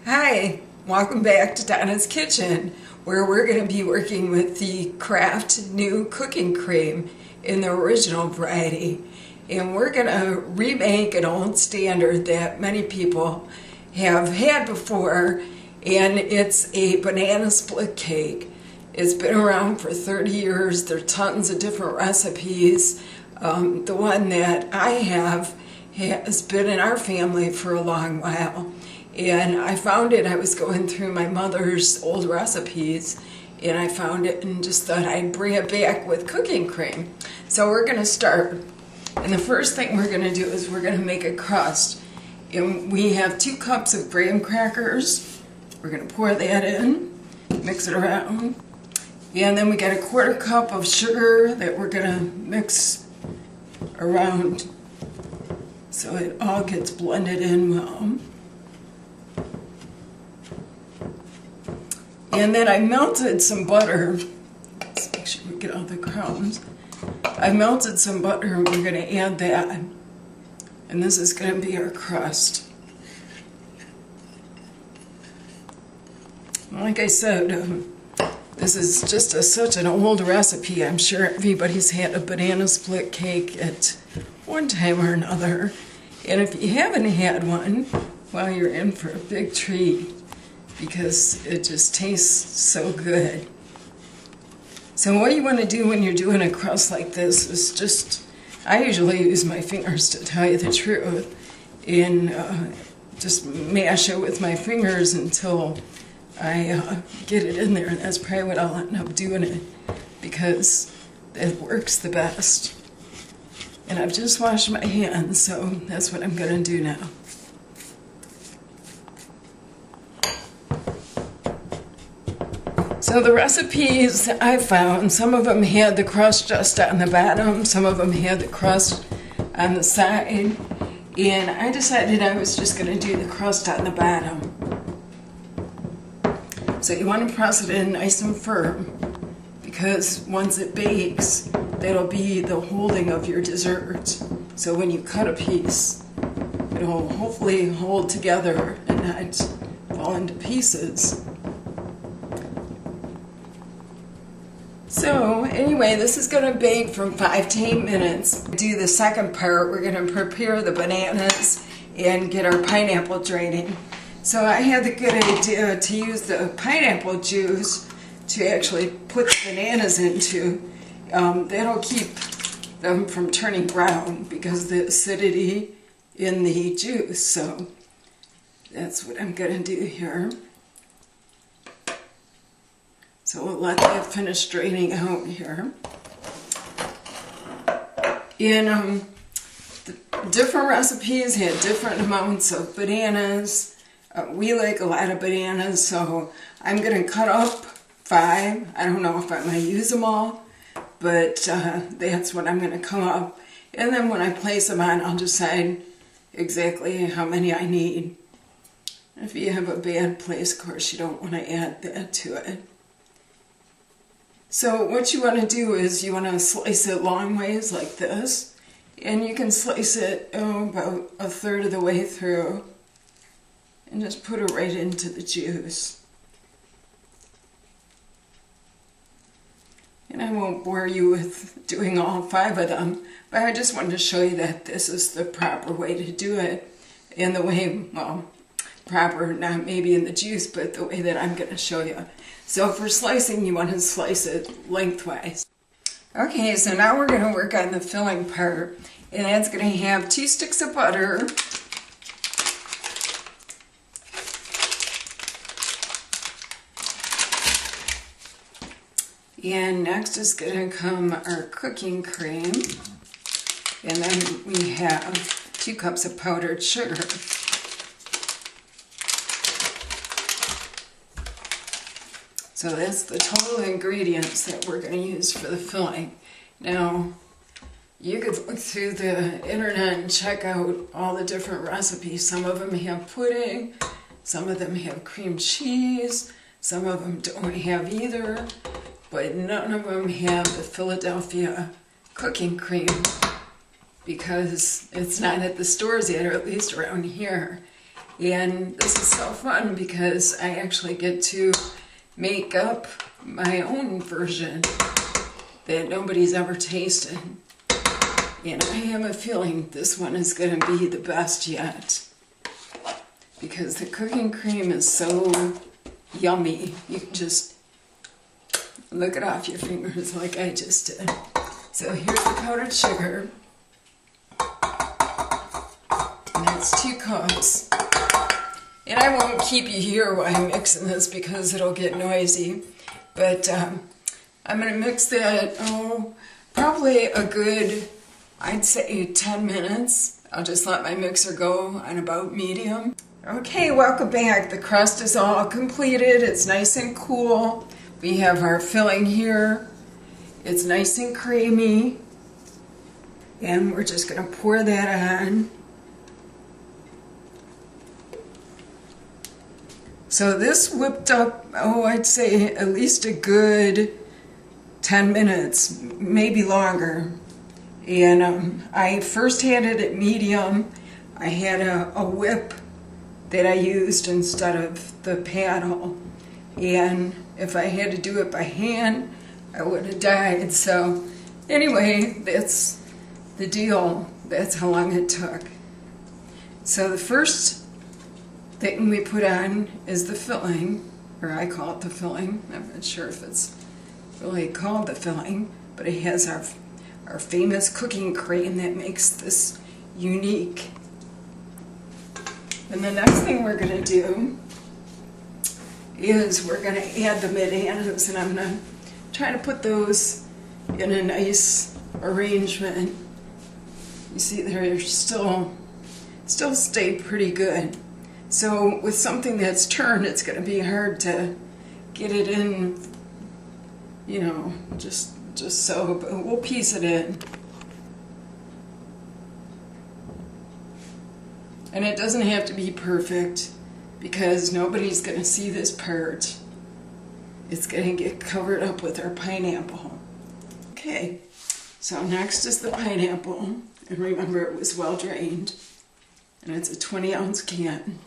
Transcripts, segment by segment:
Hi, welcome back to Donna's Kitchen, where we're going to be working with the Kraft new cooking cream in the original variety. And we're going to remake an old standard that many people have had before, and it's a banana split cake. It's been around for 30 years. There are tons of different recipes. The one that I have has been in our family for a long while. And I found it, I was going through my mother's old recipes, and I found it and just thought I'd bring it back with cooking cream. So we're going to start. And the first thing we're going to do is we're going to make a crust. And we have 2 cups of graham crackers. We're going to pour that in, mix it around. And then we got a 1/4 cup of sugar that we're going to mix around so it all gets blended in well. And then I melted some butter. Let's make sure we get all the crumbs. I melted some butter and we're going to add that. And this is going to be our crust. Like I said, this is just such an old recipe. I'm sure everybody's had a banana split cake at one time or another. And if you haven't had one, well, you're in for a big treat, because it just tastes so good. So what you want to do when you're doing a crust like this is just, I usually use my fingers to tell you the truth, and just mash it with my fingers until I get it in there, and that's probably what I'll end up doing it, because it works the best. And I've just washed my hands, so that's what I'm going to do now. So the recipes that I found, some of them had the crust just on the bottom, some of them had the crust on the side, and I decided I was just going to do the crust on the bottom. So you want to press it in nice and firm, because once it bakes, that'll be the holding of your dessert. So when you cut a piece, it'll hopefully hold together and not fall into pieces. So anyway, this is going to bake from 5 to 8 minutes. Do the second part. We're going to prepare the bananas and get our pineapple draining. So I had the good idea to use the pineapple juice to actually put the bananas into. That'll keep them from turning brown because of the acidity in the juice. So that's what I'm going to do here. So we'll let that finish draining out here. And the different recipes had different amounts of bananas. We like a lot of bananas, so I'm going to cut up 5. I don't know if I'm going to use them all, but that's what I'm going to come up. And then when I place them on, I'll decide exactly how many I need. If you have a bad place, of course, you don't want to add that to it. So what you want to do is you want to slice it long ways like this, and you can slice it about 1/3 of the way through, and just put it right into the juice. And I won't bore you with doing all 5 of them, but I just wanted to show you that this is the proper way to do it, and the way, well, proper, not maybe in the juice, but the way that I'm going to show you. So for slicing, you want to slice it lengthwise. Okay, so now we're going to work on the filling part, and that's going to have 2 sticks of butter, and next is going to come our cooking cream, and then we have 2 cups of powdered sugar. So that's the total ingredients that we're going to use for the filling. Now, you could look through the internet and check out all the different recipes. Some of them have pudding, some of them have cream cheese, some of them don't have either, but none of them have the Philadelphia cooking cream, because it's not at the stores yet, or at least around here. And this is so fun because I actually get to make up my own version that nobody's ever tasted. And I have a feeling this one is going to be the best yet, because the cooking cream is so yummy. You can just lick it off your fingers like I just did. So here's the powdered sugar. And that's 2 cups. And I won't keep you here while I'm mixing this because it'll get noisy. But I'm going to mix that, probably a good, I'd say 10 minutes. I'll just let my mixer go on about medium. Okay, welcome back. The crust is all completed. It's nice and cool. We have our filling here. It's nice and creamy. And we're just going to pour that on. So this whipped up, I'd say at least a good 10 minutes, maybe longer. And I first had it at medium. I had a whip that I used instead of the paddle. And if I had to do it by hand, I would have died. So anyway, that's the deal. That's how long it took. So the first thing we put on is the filling, or I call it the filling. I'm not sure if it's really called the filling, but it has our famous cooking cream that makes this unique. And the next thing we're going to do is we're going to add the bananas, and I'm going to try to put those in a nice arrangement. You see they're still stay pretty good. So with something that's turned, it's going to be hard to get it in, you know, just so, but we'll piece it in. And it doesn't have to be perfect because nobody's going to see this part. It's going to get covered up with our pineapple. Okay, so next is the pineapple. And remember, it was well drained. And it's a 20-ounce can.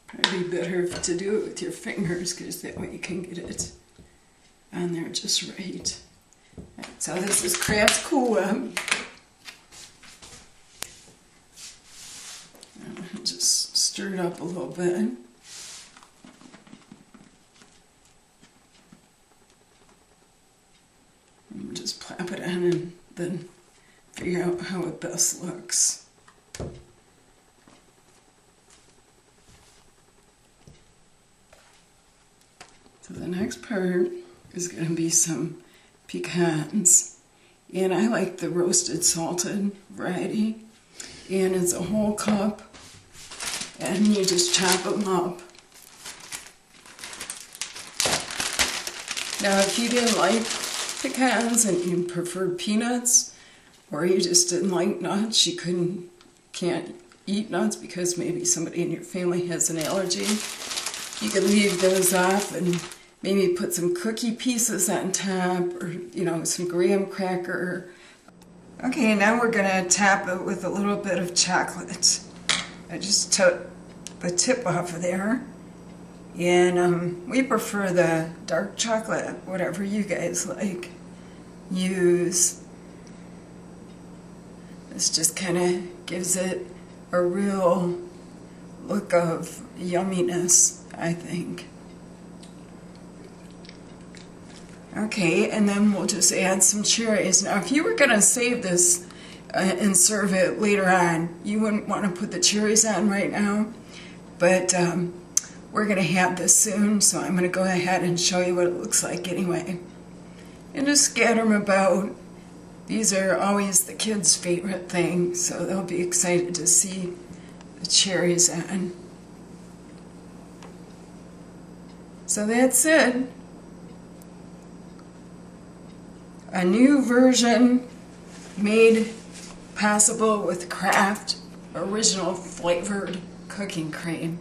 Probably better to do it with your fingers because that way you can get it on there just right. So this is Kraft Cool Whip. Just stir it up a little bit. And just plop it on and then figure out how it best looks. So the next part is going to be some pecans. And I like the roasted salted variety. And it's a whole cup. And you just chop them up. Now if you didn't like pecans and you preferred peanuts, or you just didn't like nuts, you can't eat nuts because maybe somebody in your family has an allergy, you can leave those off and maybe put some cookie pieces on top, or some graham cracker. Okay, now we're gonna top it with a little bit of chocolate. I just took the tip off of there, and we prefer the dark chocolate, whatever you guys like. Use. This just kind of gives it a real look of yumminess, I think. Okay, and then we'll just add some cherries. Now, if you were going to save this and serve it later on, you wouldn't want to put the cherries on right now, but we're going to have this soon, so I'm going to go ahead and show you what it looks like anyway. And just scatter them about. These are always the kids' favorite thing, so they'll be excited to see the cherries on. So that's it. A new version made possible with Kraft Original flavored cooking cream.